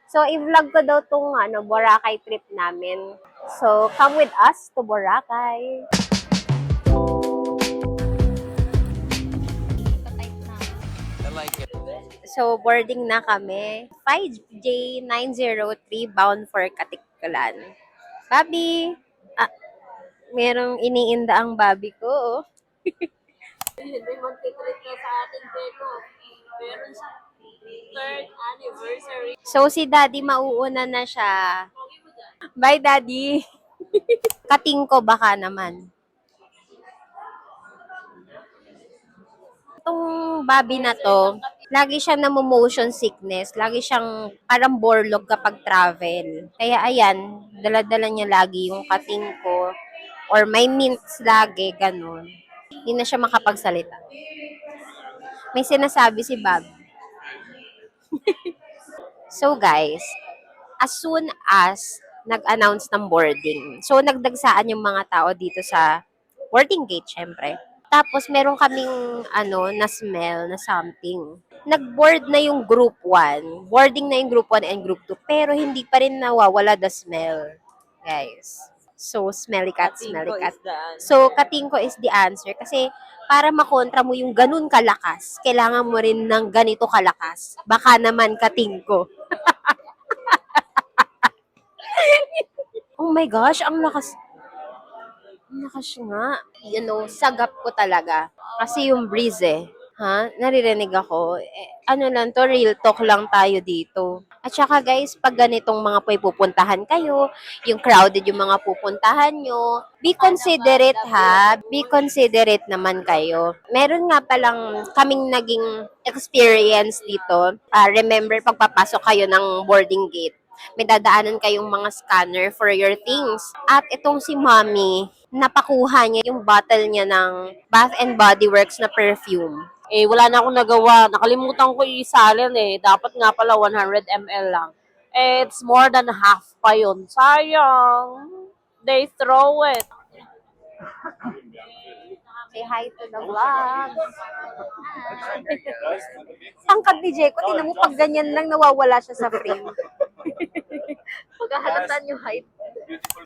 So, i-vlog ko daw tong Boracay trip namin. So, come with us to Boracay. So, boarding na kami. 5J903 bound for Katiklan. Bobby! Ah, merong iniinda ang Bobby ko. Hindi magtitreat na sa atin, Jeko. Meron sa third anniversary. So, si Daddy mauuna na siya. Bye, Daddy! Kating ko baka naman. Itong Bobby na to, lagi siyang motion sickness. Lagi siyang parang borlog kapag travel. Kaya ayan, dala-dala niya lagi yung kating ko. Or may mints lagi, ganun. Hindi na siya makapagsalita. May sinasabi si Bob. So guys, as soon as nag-announce ng boarding, so nagdagsaan yung mga tao dito sa boarding gate, syempre. Tapos meron kaming na smell na something. Nag-board na yung group 1. Boarding na yung group 1 and group 2. Pero hindi pa rin nawawala the smell. Guys. So, smelly cat, smelly cat. So, katingko is the answer. Kasi, para makontra mo yung ganun kalakas, kailangan mo rin ng ganito kalakas. Baka naman katingko. Oh my gosh, ang lakas. Ang lakas nga. Sagap ko talaga. Kasi yung breeze Ha? Naririnig ako. Ano lang to, real talk lang tayo dito. At saka guys, pag ganitong mga pupuntahan kayo, yung crowded yung mga pupuntahan nyo, be considerate ha. Be considerate naman kayo. Meron nga palang kaming naging experience dito. Remember, pagpapasok kayo ng boarding gate, may dadaanan kayong mga scanner for your things. At itong si Mommy, napakuha niya yung bottle niya ng Bath and Body Works na perfume. Wala na akong nagawa. Nakalimutan ko isalin Dapat nga pala 100 ml lang. It's more than half pa yun. Sayang. They throw it. Say hi to the vlog. Tangkad ni Jeko, tinan mo pag ganyan lang nawawala siya sa frame. Paghahalatan yung height.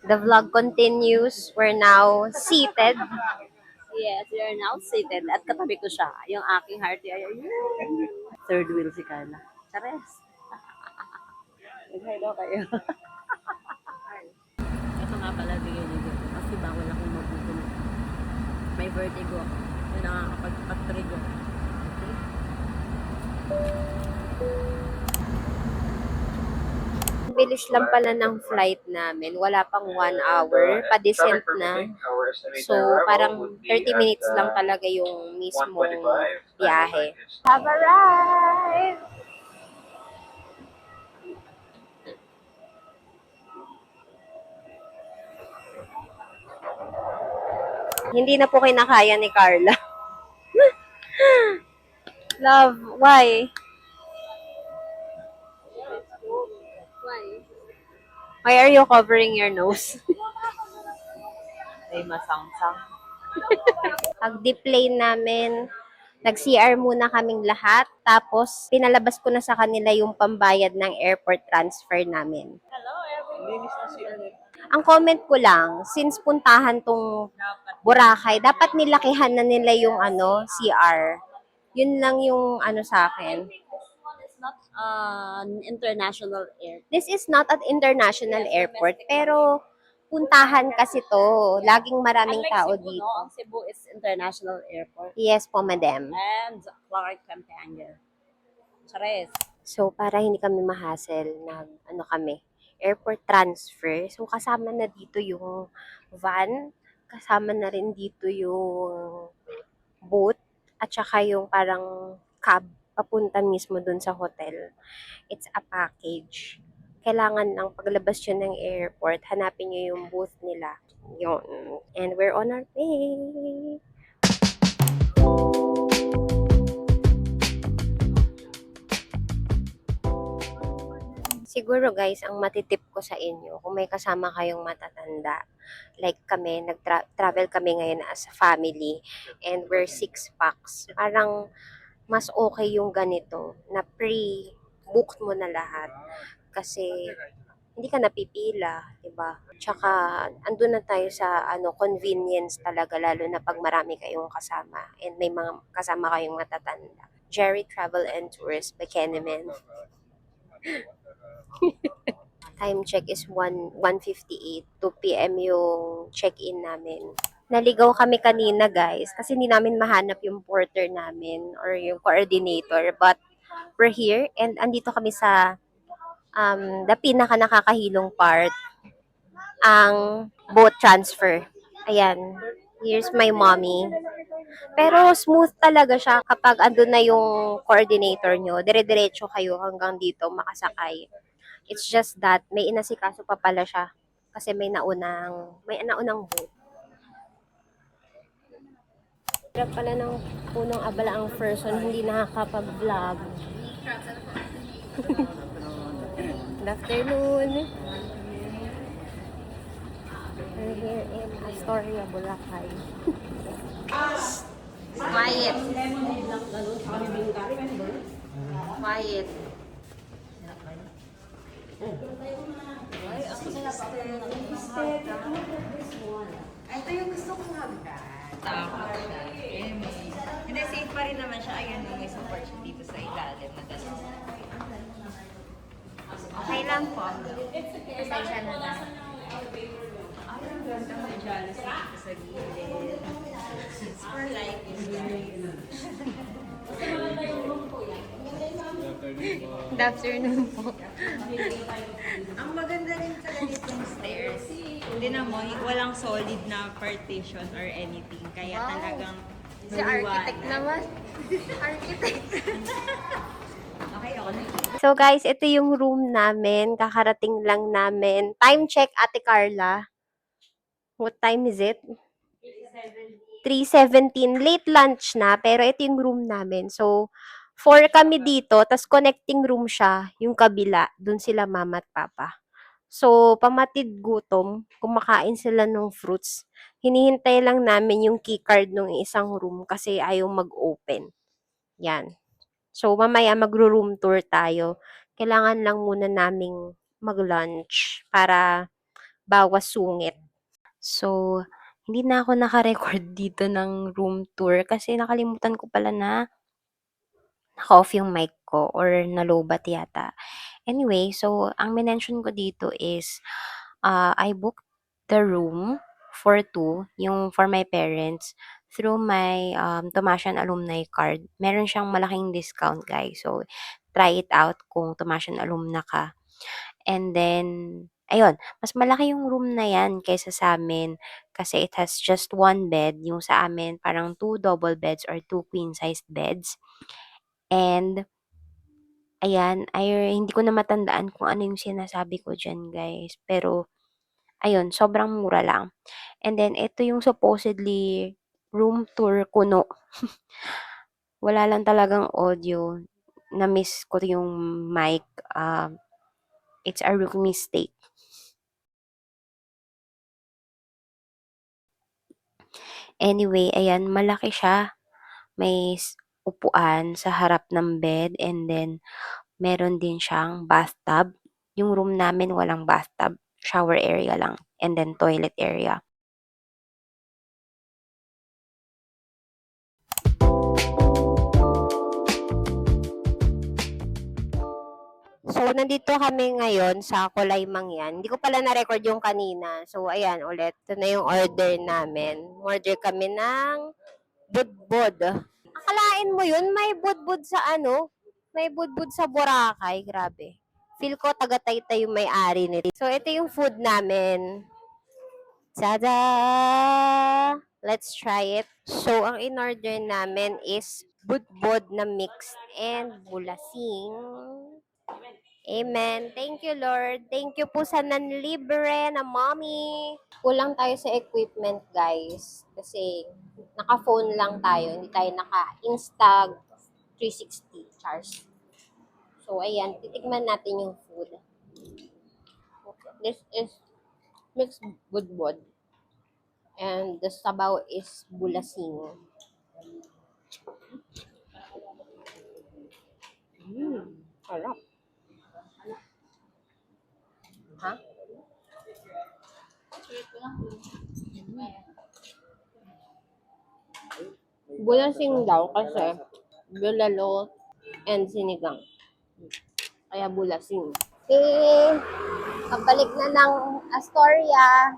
The vlog continues. We're now seated. Yes, we are now seated at katabi ko siya. Yung aking hearty ay third wheel si Carla. Chares. Hello kayo. Ito nga pala bigay niyo dito. Kasi bawal akong magugulo. May vertigo ako. May nakakapag-trigger. Okay? Bilis lang pala ng flight namin. Wala pang 1 hour. Pa-descent na. So, parang 30 minutes lang talaga yung mismong biyahe. Have arrived! Hindi na po kinakaya ni Carla. Love, why? Why are you covering your nose? Ay, masangsang. Pag-deplane namin, nag-CR muna kaming lahat. Tapos, pinalabas ko na sa kanila yung pambayad ng airport transfer namin. Hello, everyone. Ang comment ko lang, since puntahan tong Boracay, dapat nilakihan na nila yung CR. Yun lang yung sa akin. It's not an international airport. This is not an international airport, pero puntahan kasi to. Laging maraming Unlike tao Cebu, dito. no? Ang Cebu is international airport. Yes po, madam. And Clark Pampanga. Chares. So, para hindi kami ma-hassle, kami, airport transfer. So, kasama na dito yung van, kasama na rin dito yung boat, at saka yung parang cab papunta mismo dun sa hotel. It's a package. Kailangan lang paglabas yun ng airport, hanapin nyo yung booth nila. Yun. And we're on our way. Siguro guys, ang matitip ko sa inyo, kung may kasama kayong matatanda, like kami, nag-travel kami ngayon as a family, and we're 6 packs. Parang mas okay yung ganito, na pre-booked mo na lahat. kasi hindi ka napipila, 'di ba? Tsaka andun na tayo sa convenience talaga lalo na pag marami kayong kasama and may mga kasama kayong matatanda. Jerry Travel and Tours by Kenneman. Time check is 1:58. 2 p.m. yung check-in namin. Naligaw kami kanina, guys, kasi hindi namin mahanap yung porter namin or yung coordinator. But we're here and andito kami sa the pinaka nakakahilong part, ang boat transfer. Ayan. Here's my mommy. Pero smooth talaga siya kapag andun na yung coordinator nyo. Dire-diretso kayo hanggang dito makasakay. It's just that may inasikaso pa pala siya kasi may naunang boat. Hirap pala ng punong abala ang person hindi nakakapag-vlog. Good afternoon. We're here in Astoria, Boracay. Quiet. Quiet. Ito yung gusto kong hagdan. Takot siya. Hindi, safe pa rin naman siya. Ayun yung may support siya dito sa ilalim na dalawa. Okay lang po. Pasensya na na. Ay, ang ganda may jealous dito sa gilid. It's for life, guys. Good afternoon po. Ang maganda rin sa ganitong stairs, hindi na mo, walang solid na partition or anything. Kaya Wow. talagang Si architect naman. Architect. Okay, ako na. So guys, ito yung room namin. Kakarating lang namin. Time check, Ate Carla. What time is it? 3:17. Late lunch na, pero ito yung room namin. So, 4 kami dito, tas connecting room siya, yung kabila. Dun sila mama at papa. So, pamatid gutom, kumakain sila ng fruits. Hinihintay lang namin yung keycard ng isang room kasi ayaw mag-open. Yan. So, mamaya magro-room tour tayo. Kailangan lang muna naming mag-lunch para bawas sungit. So, hindi na ako naka-record dito ng room tour kasi nakalimutan ko pala na naka-off yung mic ko or nalobat yata. Anyway, so ang minention ko dito is I booked the room for two, yung for my parents, through my Tomasian alumni card. Meron siyang malaking discount, guys. So, try it out kung Tomasian alumna ka. And then, ayun, mas malaki yung room na yan kaysa sa amin kasi it has just one bed. Yung sa amin, parang 2 double beds or 2 queen-sized beds. And, ayan, hindi ko na matandaan kung ano yung sinasabi ko dyan, guys. Pero, ayun, sobrang mura lang. And then, ito yung supposedly room tour kuno. Wala lang talagang audio. Na-miss ko yung mic. It's a rookie mistake. Anyway, ayan, malaki siya. May upuan sa harap ng bed and then meron din siyang bathtub. Yung room namin walang bathtub, shower area lang and then toilet area. So, nandito kami ngayon sa Kulay Mangyan. Hindi ko pala na-record yung kanina. So, ayan ulit. Ito na yung order namin. Order kami ng budbud. Akalain mo yun, may budbud sa may budbud sa Boracay. Grabe. Feel ko taga-Taytay yung may-ari nito. So, ito yung food namin. Tada! Let's try it. So, ang in-order namin is budbud na mixed and bulasing. Amen. Thank you, Lord. Thank you po sa nanlibre na mommy. Kulang tayo sa equipment, guys. Kasi naka-phone lang tayo. Hindi tayo naka-Instag 360 chars. So, ayan. Titikman natin yung food. This is mixed budbud. And the sabaw is bulasing. Sarap. Ha? Bulasing daw kasi bulalo and sinigang. Kaya bulasing. Okay, pabalik na ng Astoria.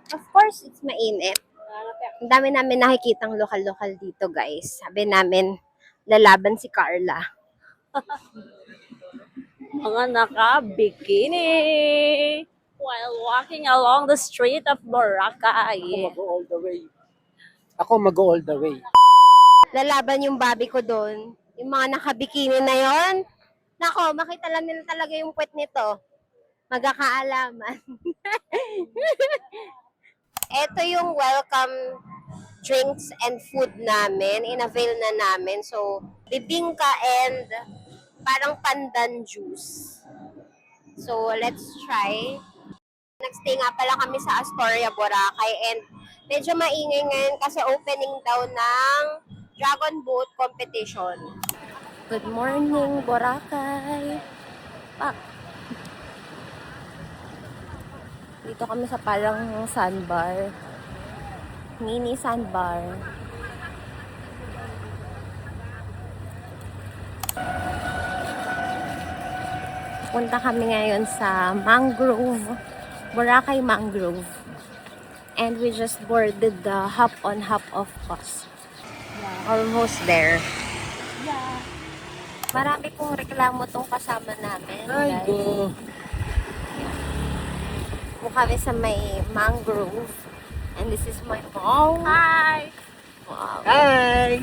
Of course, it's mainit. Ang dami namin nakikitang lokal-lokal dito, guys. Sabi namin, lalaban si Carla. Mga naka-bikini while walking along the street of Boracay. All the way. Ako mag-go all the way. Lalaban yung babi ko doon. Yung mga nakabikini na yon. Nako, makita lang nila talaga yung puwet nito. Magkakaalaman. Ito yung welcome drinks and food namin. In-avail na namin. So, bibingka and parang pandan juice. So, let's try. Nagstay nga pala kami sa Astoria, Boracay. And medyo maingay ngayon kasi opening daw ng Dragon Boat Competition. Good morning, Boracay. Dito kami sa parang sandbar. Mini sandbar. Punta kami ngayon sa Mangrove. Boracay Mangrove. And we just boarded the hop-on, hop-off bus. Almost there. Marami pong reklamo tong kasama namin. Ay, guys. go. Mukha kami sa may mangrove. And this is my mom. Hi! Wow. Hi!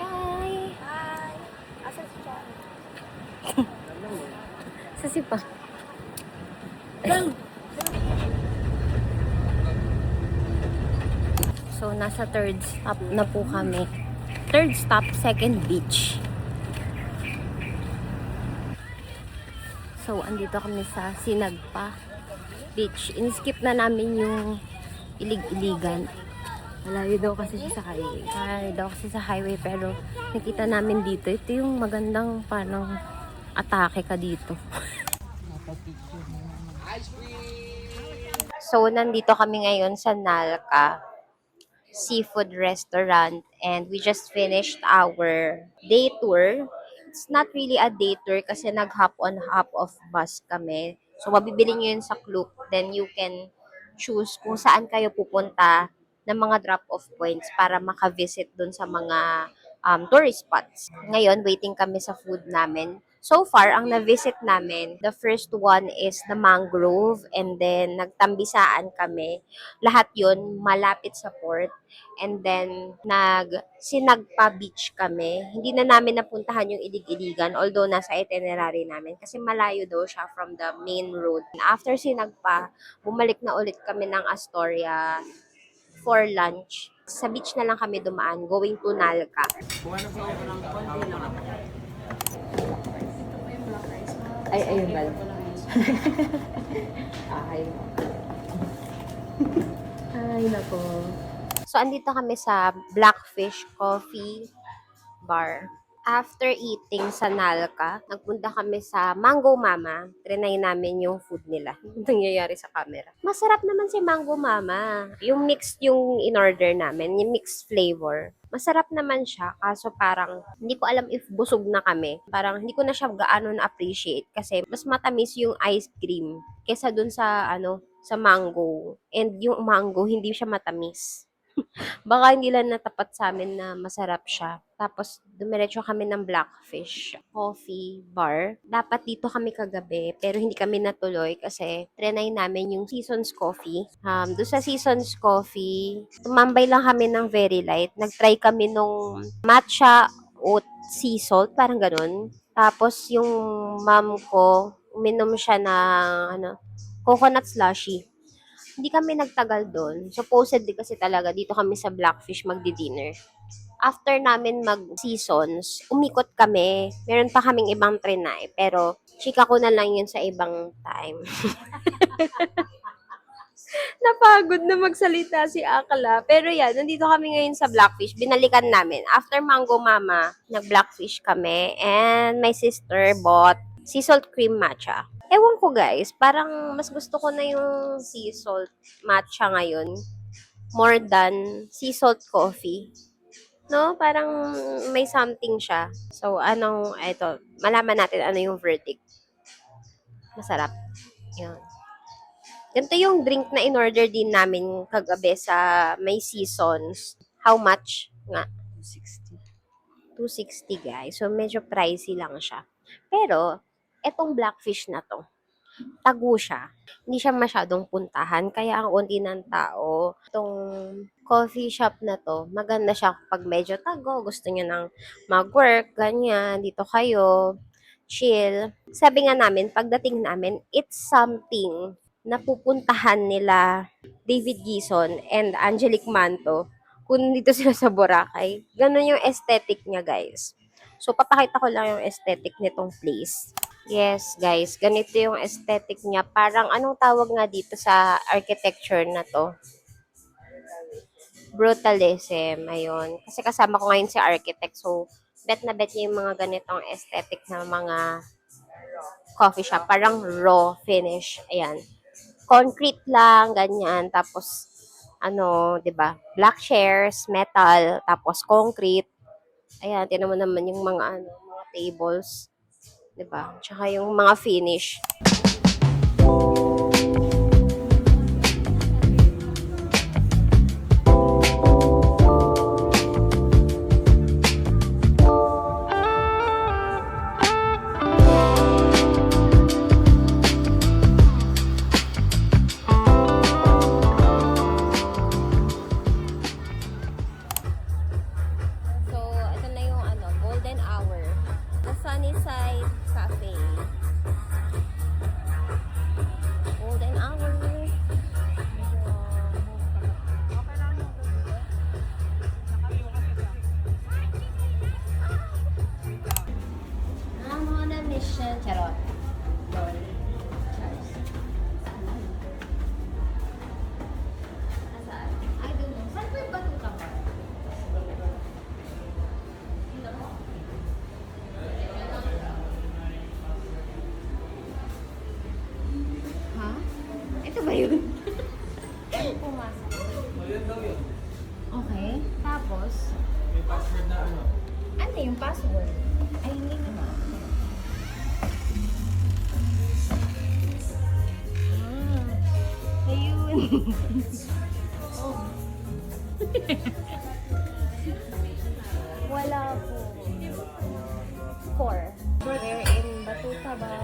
Hi. Hi! Asan si John? Sa sipa. So, nasa third stop na po kami. Third stop, second beach. So, andito kami sa Sinagpa Beach. In-skip na namin yung ilig-iligan. Malayo daw kasi siya sa highway. Malayo daw kasi sa highway, pero nakita namin dito. Ito yung magandang parang atake ka dito. So, nandito kami ngayon sa Nalca Seafood Restaurant and we just finished our day tour. It's not really a day tour kasi nag-hop on, hop off bus kami. So, mabibili nyo yun sa Klook. Then, you can choose kung saan kayo pupunta ng mga drop-off points para maka-visit dun sa mga tourist spots. Ngayon, waiting kami sa food namin. So far, ang na-visit namin, the first one is the mangrove and then nagtambisaan kami. Lahat yun malapit sa port. And then, Sinagpa Beach kami. Hindi na namin napuntahan yung Ilig-Iligan, although nasa itinerary namin. Kasi malayo daw siya from the main road. After Sinagpa, bumalik na ulit kami ng Astoria for lunch. Sa beach na lang kami dumaan, going to Nalca. Ay, ayun ba? Ay, nako. So, andito kami sa Blackfish Coffee Bar. After eating sa Nalca, nagpunta kami sa Mango Mama. Trinay namin yung food nila. Nangyayari sa camera. Masarap naman si Mango Mama. Yung mixed yung in-order namin, yung mixed flavor. Masarap naman siya, kaso parang hindi ko alam if busog na kami. Parang hindi ko na siya gaano na-appreciate kasi mas matamis yung ice cream kesa dun sa sa mango. And yung mango, hindi siya matamis. Baka hindi lang natapat sa amin na masarap siya. Tapos, dumiretso kami ng Blackfish Coffee Bar. Dapat dito kami kagabi, pero hindi kami natuloy kasi trinay namin yung Seasons Coffee. Doon sa Seasons Coffee, tumambay lang kami ng very light. Nag-try kami nung matcha oat sea salt, parang ganun. Tapos, yung mom ko, uminom siya ng coconut slushy. Hindi kami nagtagal doon. Supposedly kasi talaga dito kami sa Blackfish magdi-dinner. After namin mag-seasons, umikot kami. Meron pa kaming ibang trinay, pero chika ko na lang yun sa ibang time. Napagod na magsalita si Akla. Pero yan, nandito kami ngayon sa Blackfish. Binalikan namin. After Mango Mama, nag-Blackfish kami. And my sister bought sea salt cream matcha. Ewan ko guys, parang mas gusto ko na yung sea salt matcha ngayon. More than sea salt coffee. No? Parang may something siya. So, malaman natin ano yung verdict. Masarap. Yun. Ganito yung drink na in-order din namin kagabi sa May Seasons. How much? Nga. 260 guys. So, medyo pricey lang siya. Pero, etong Blackfish na to, tago siya. Hindi siya masyadong puntahan. Kaya ang unti ng tao, itong coffee shop na to, maganda siya kapag medyo tago. Gusto niyo nang mag-work, ganyan. Dito kayo, chill. Sabi nga namin, pagdating namin, it's something na pupuntahan nila David Gison and Angelic Manto kung dito sila sa Boracay. Ganun yung aesthetic niya, guys. So, papakita ko lang yung aesthetic nitong place. Yes, guys. Ganito yung aesthetic niya. Parang anong tawag nga dito sa architecture na to? Brutalism. Ayun. Kasi kasama ko ngayon si architect. So, bet na bet niya yung mga ganitong aesthetic na mga coffee shop. Parang raw finish. Ayan. Concrete lang, ganyan. Tapos, 'di ba? Black chairs, metal, tapos concrete. Ayan, tingnan mo naman yung mga mga tables, 'di ba? Tsaka yung mga finish. So, ito na yung golden hour. The Sunnyside Cafe. Golden hour. I'm on a mission. Charot. I don't know. Saan po yung batong kamar? Ha? Ito ba yun? Pumasok. Okay. Tapos? May password na ano? Ano yung password? Ay, hindi naman. Ayun. Oh. Wala po. 4. We're in Batuta Bar.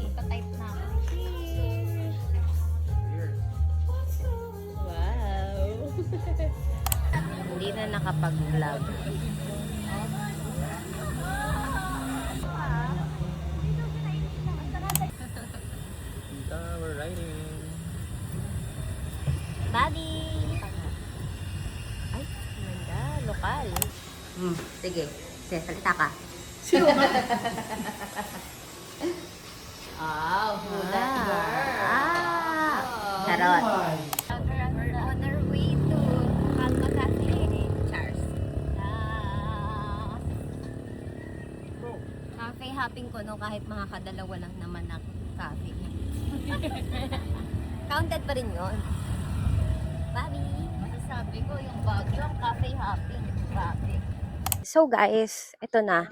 Ipa-type na ako. Wow! Hindi na nakapag-vlog. We're riding. Buddy! Ay, ganda. Lokal. Sige. Sige, salita ka. Charot. We're on our way to Calma Cafe. Cheers. Cafe hopping ko no kahit mga kadalawa lang naman na cafe. Counted pa rin yun. Bobby. Masasabi ko yung bagyong cafe hopping. Grabe. So guys, ito na.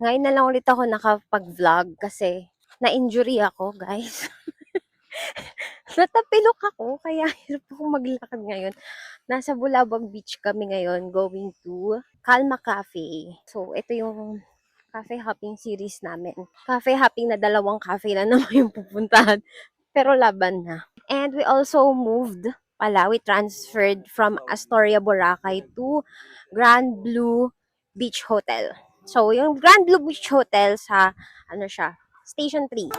Ngayon na lang ulit ako nakapag-vlog kasi na-injury ako, guys. Natapilok ako, kaya hirap ako maglakad ngayon. Nasa Bulabog Beach kami ngayon, going to Calma Cafe. So, ito yung cafe hopping series namin. Cafe hopping na 2 cafe na naman yung pupuntahan. Pero laban na. And we also moved we transferred from Astoria, Boracay to Grand Blue Beach Hotel. So, yung Grand Blue Beach Hotel sa, Station 3.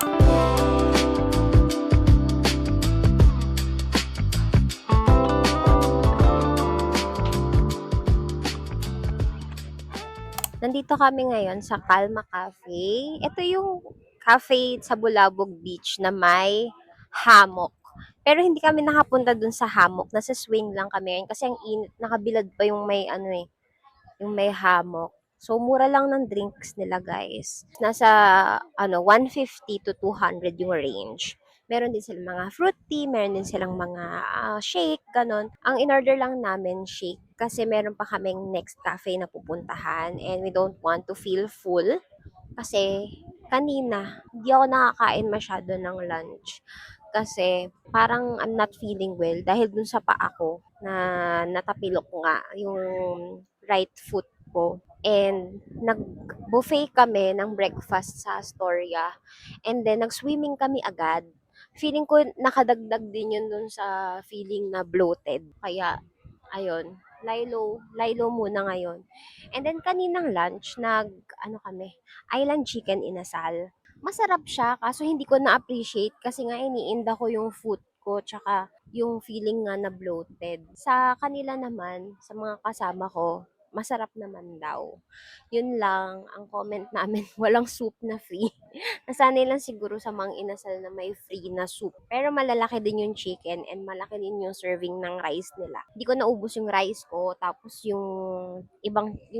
Nandito kami ngayon sa Calma Cafe. Ito yung cafe sa Bulabog Beach na may hammock. Pero hindi kami nakapunta dun sa hammock. Nasa swing lang kami ngayon kasi ang init. Nakabilad pa yung may ano eh, yung may hammock. So, mura lang ng drinks nila, guys. Nasa, 150 to 200 yung range. Meron din silang mga fruit tea, meron din silang mga shake, ganon. Ang in-order lang namin, shake, kasi meron pa kaming next cafe na pupuntahan and we don't want to feel full. Kasi, kanina, hindi ako nakakain masyado ng lunch. Kasi, parang I'm not feeling well dahil dun sa paa ko na natapilok nga yung right foot ko. And nag-buffet kami ng breakfast sa Astoria. And then nag-swimming kami agad. Feeling ko nakadagdag din yun dun sa feeling na bloated. Kaya, ayun, Lilo muna ngayon. And then kaninang lunch, ano kami, island chicken inasal. Masarap siya, kaso hindi ko na-appreciate kasi nga iniinda ko yung food ko, tsaka yung feeling nga na bloated. Sa kanila naman, sa mga kasama ko, masarap naman daw. Yun lang, ang comment namin, walang soup na free. Nasanay lang siguro sa mga inasal na may free na soup. Pero malalaki din yung chicken and malaki din yung serving ng rice nila. Hindi ko naubos yung rice ko, tapos yung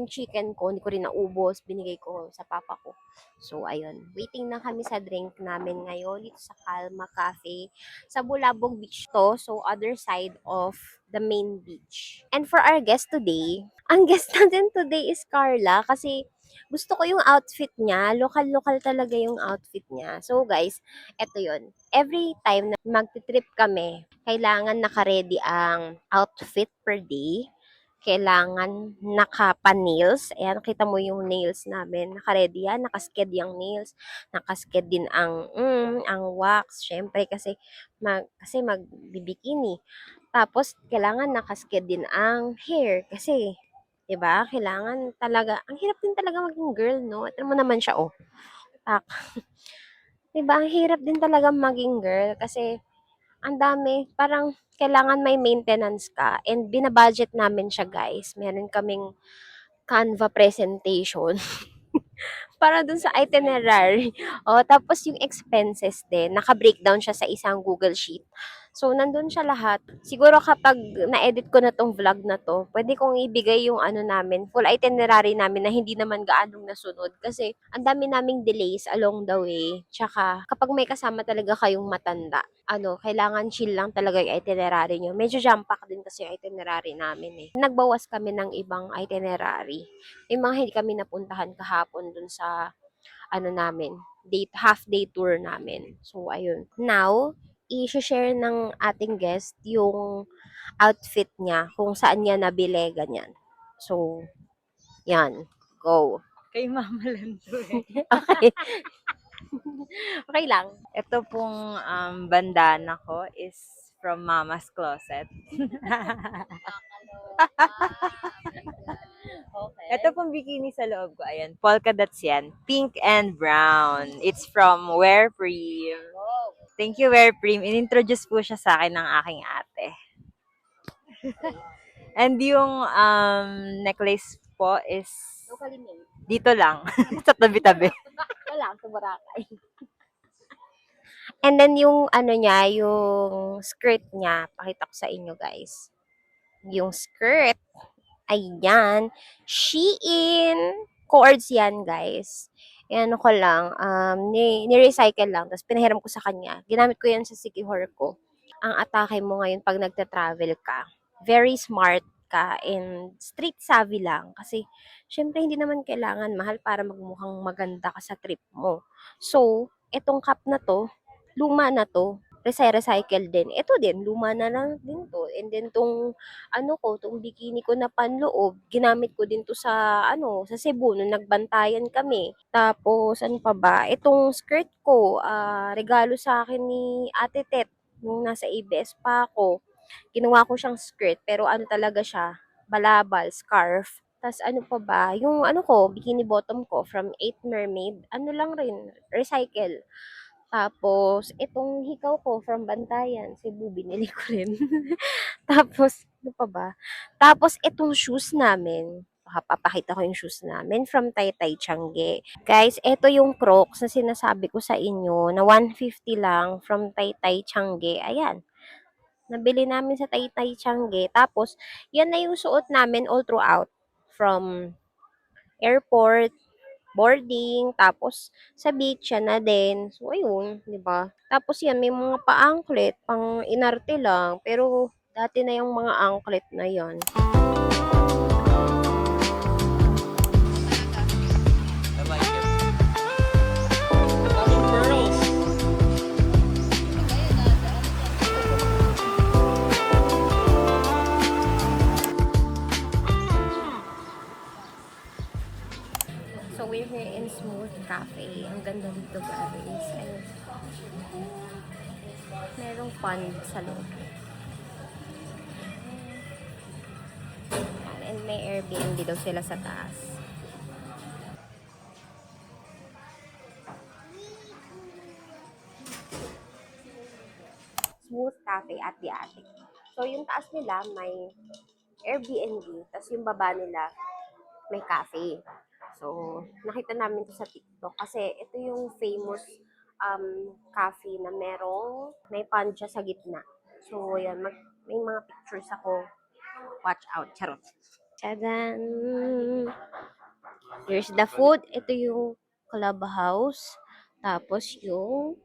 chicken ko, hindi ko rin naubos, binigay ko sa papa ko. So, ayun. Waiting na kami sa drink namin ngayon dito sa Calma Cafe. Sa Bulabog Beach to, so other side of the main beach. And for our guest today, ang guest natin today is Carla kasi gusto ko yung outfit niya. Lokal-lokal talaga yung outfit niya. So guys, eto yun. Every time na magti-trip kami, kailangan naka-ready ang outfit per day. Kailangan naka-pa-nails. Ayan, nakita mo yung nails namin. Naka-ready yan. Nakasked yung nails. Nakasked din ang wax. Syempre, kasi magbibikini. Tapos, kailangan nakasked din ang hair. Kasi, 'di ba? Kailangan talaga, ang hirap din talaga maging girl, no? Ito mo naman siya, oh. Tak. 'Di ba? Ang hirap din talaga maging girl kasi ang dami, parang kailangan may maintenance ka and binabudget namin siya, guys. Meron kaming Canva presentation para dun sa itinerary. O, tapos yung expenses din, naka-breakdown siya sa isang Google Sheet. So, nandun siya lahat. Siguro kapag na-edit ko na tong vlog na to, pwede kong ibigay yung ano namin, full itinerary namin na hindi naman gaanong nasunod. Kasi, ang dami naming delays along the way. Tsaka, kapag may kasama talaga kayong matanda, kailangan chill lang talaga yung itinerary nyo. Medyo jam pack din kasi yung itinerary namin eh. Nagbawas kami ng ibang itinerary. May mga hindi kami napuntahan kahapon dun sa namin, half day tour namin. So, ayun. Now, i-share ng ating guest yung outfit niya, kung saan niya nabili, ganyan. So, yan. Go. Kay Mama lang to eh. Okay. Okay lang. Ito pong bandana ko is from Mama's Closet. Okay. Ito pong bikini sa loob ko. Ayan, polka dots yan. Pink and brown. It's from Wear Prim. Thank you, Wear Prim. In-introduce po siya sa akin ng aking ate. And yung necklace po is Locally made. dito lang. Sa tabi-tabi. Wala, sa Boracay. And then yung niya, yung skirt niya, pakita ko sa inyo, guys. Yung skirt, ayan, Shein, cords yan, guys. Ayan ko lang, ni-recycle lang, tapos pinahiram ko sa kanya. Ginamit ko yan sa Sikihor ko. Ang atake mo ngayon pag nagta-travel ka, very smart ka and street savvy lang. Kasi, syempre, hindi naman kailangan mahal para magmukhang maganda ka sa trip mo. So, etong cup na to, luma na to, recycle din. Ito din, luma na lang din to. And then tong tong bikini ko na panloob, ginamit ko din to sa Cebu nung nagbantayan kami. Tapos ano pa ba? Itong skirt ko, regalo sa akin ni Ate Tet nung nasa ABS pa ako. Ginawa ko siyang skirt pero ano talaga siya, balabal, scarf. Tas ano pa ba? Yung bikini bottom ko from 8 Mermaid, ano lang rin, recycle. Tapos, itong hikaw ko from Bantayan, Cebu, binili ko rin. Tapos, ano pa ba? Tapos, itong shoes namin, papakita ko yung shoes namin from Taytay Tiangge. Guys, ito yung Crocs na sinasabi ko sa inyo na 150 lang from Taytay Tiangge. Ayan. Nabili namin sa Taytay Tiangge. Tapos, yan na yung suot namin all throughout. From airport, boarding, tapos sa beach, yan na din. So, ayun, di ba? Tapos yan, may mga pa-anklet, pang inarte lang. Pero, dati na yung mga anklet na yan. Daming pearls. So, we're here in Smooth Cafe. Ang ganda dito, guys. Ayun. Merong fun sa loob. And may Airbnb daw sila sa taas. Smooth Cafe at the Attic. So, yung taas nila may Airbnb, tapos yung baba nila may cafe. So, nakita namin to sa TikTok kasi ito yung famous cafe na may pond siya sa gitna. So, yan, may mga pictures ako. Watch out, charot. Tadan! Here's the food. Ito yung clubhouse. Tapos yung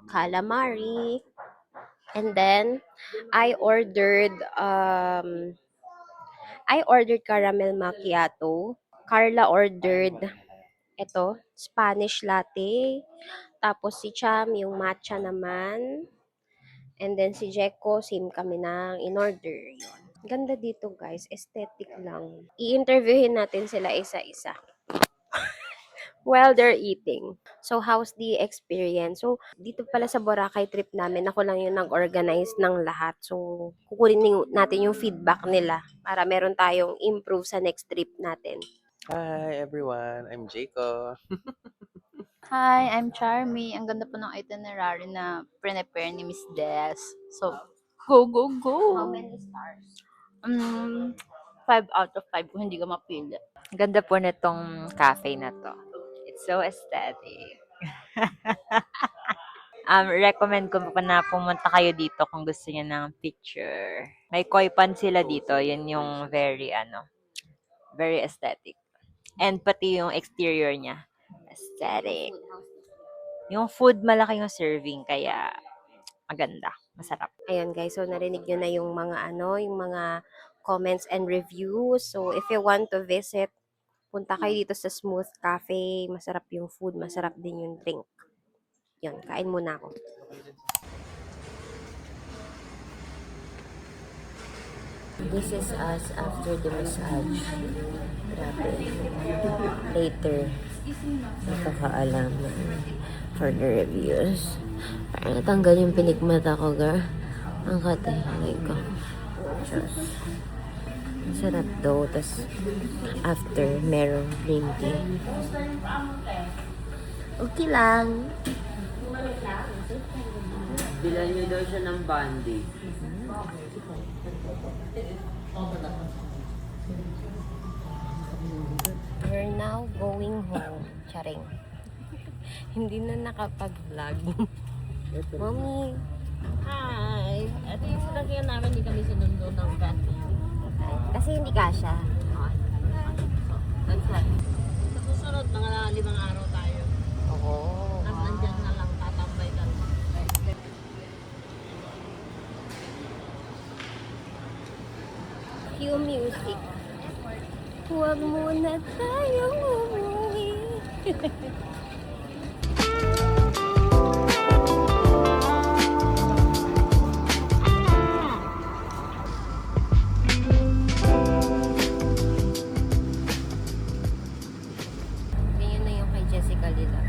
calamari. And then, I ordered caramel macchiato. Carla ordered Spanish latte. Tapos si Cham, yung matcha naman. And then si Jeko, same kami ng in-order. Yun. Ganda dito guys, aesthetic lang. I-interviewin natin sila isa-isa while they're eating. So, how's the experience? So, dito pala sa Boracay trip namin, ako lang yung nag-organize ng lahat. So, kukunin natin yung feedback nila para meron tayong improve sa next trip natin. Hi everyone, I'm Jaco. Hi, I'm Charmy. Ang ganda po ng itinerary na prepare ni Miss Des. So, go, go, go! How many stars? 5 out of 5 kung hindi ka mapili. Ang ganda po nitong cafe na to. It's so aesthetic. Recommend ko po na pumunta kayo dito kung gusto niyo ng picture. May koi pan sila dito. Yun yung very aesthetic. And pati yung exterior niya. Aesthetic. Yung food, malaki yung serving, kaya maganda. Masarap. Ayan guys, so narinig nyo na yung mga comments and reviews. So, if you want to visit, punta kayo dito sa Smooth Cafe. Masarap yung food, masarap din yung drink. Yun, kain muna ako. This is us after the massage. Grabe. Later, nakakaalam for the reviews. Parang natanggal yung pinigmata ko, girl. Ang kate, like ko. Diyos. Masarap daw. Tapos, after, meron green tea. Okay lang. Bilan niyo daw siya ng bandi. We're now going home. Charing. Hindi na nakapag-vlog. Mommy. Hi! Ito yung sinagyan namin, hindi kami sinundo ng van. Kasi hindi kasha. That's right. Sa susunod, mga 5 araw tayo. Oo. Tapos nandyan na lang, tatambay ka lang. Cue music. Huwag muna tayong umuwi. Ganyan na yung kay Jessica Lila.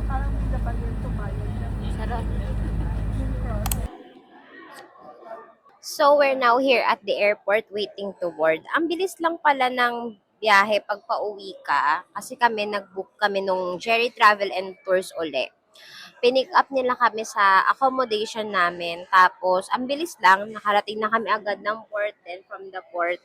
Parang hindi pa din sarap. So, we're now here at the airport waiting to board. Ang bilis lang pala ng biyahe pag pauwi ka kasi nag-book kami nung Jerry Travel and Tours uli. Pinick up nila kami sa accommodation namin. Tapos, ang bilis lang, nakarating na kami agad ng port. Then, from the port,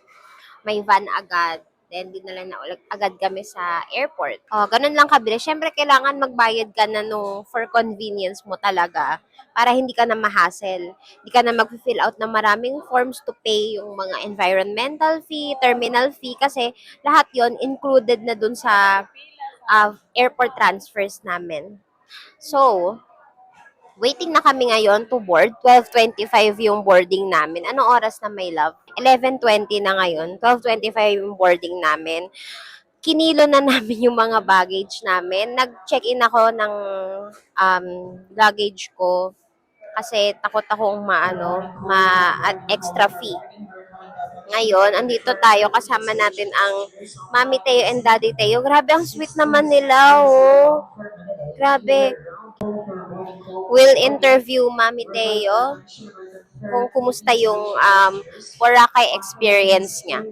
may van agad. Then, dinala na ulit agad kami sa airport. Ganun lang kabilis. Siyempre, kailangan magbayad ka na for convenience mo talaga para hindi ka na ma-hassle. Hindi ka na mag-fill out ng maraming forms to pay yung mga environmental fee, terminal fee, kasi lahat yon included na dun sa airport transfers namin. So, waiting na kami ngayon to board. 12:25 yung boarding namin. Anong oras na, my love? 11:20 na ngayon. 12:25 yung boarding namin. Kinilo na namin yung mga baggage namin. Nag-check-in ako ng luggage ko kasi takot akong extra fee. Ngayon, andito tayo, kasama natin ang Mami Teo and Daddy Teo. Grabe, ang sweet naman nila, oh. Grabe. We'll interview Mami Teo kung kumusta yung Boracay experience niya.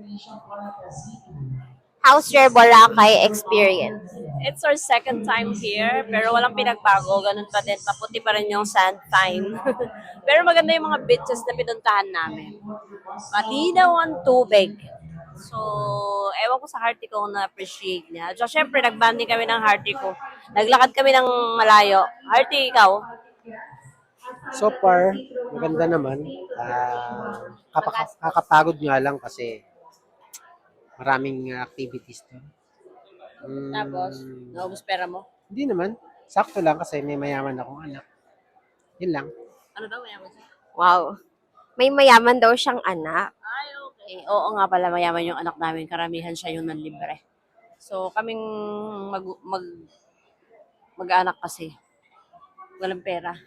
How's your Boracay experience? It's our second time here, pero walang pinagbago. Ganun pa din. Paputi pa rin yung sand time. Pero maganda yung mga beaches na pinuntahan namin. Malinaw ang tubig. So, ewan ko sa Hearty ko kung na-appreciate niya. So, syempre, nag-banding kami ng Hearty ko. Naglakad kami ng malayo. Hearty, ikaw? So far, maganda naman. Kakapagod nga lang kasi maraming activities doon. Tapos, naubos pera mo? Hindi naman. Sakto lang kasi may mayaman akong anak. Yun lang. Ano daw, mayaman siya? Wow. May mayaman daw siyang anak. Ay, okay. Oo nga pala, mayaman yung anak namin. Karamihan siya yung nanlibre. So, kaming mag-anak kasi. Walang pera.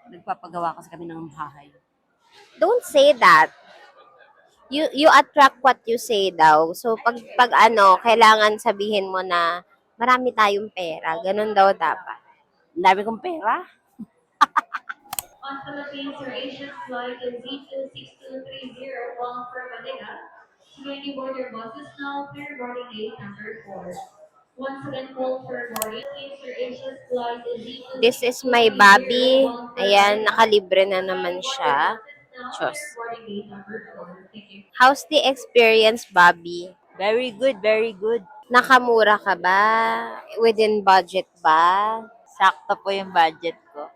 Nagpapagawa kasi kami ng bahay. Don't say that. You attract what you say daw. So, pag kailangan sabihin mo na marami tayong pera. Ganun daw dapat. Ang dami kong pera. On Philippines Air Asia's flight is Z26230 bound for Manila. Many border buses now clear boarding gate number 4. Once again, call for boarding. Philippines Air Asia's flight is Z26230 This is my Bobby. Ayan, nakalibre na naman siya. Diyos. boarding gate number 4. Thank you. How's the experience, Bobby? Very good, very good. Nakamura ka ba? Within budget ba? Sakto po yung budget ko.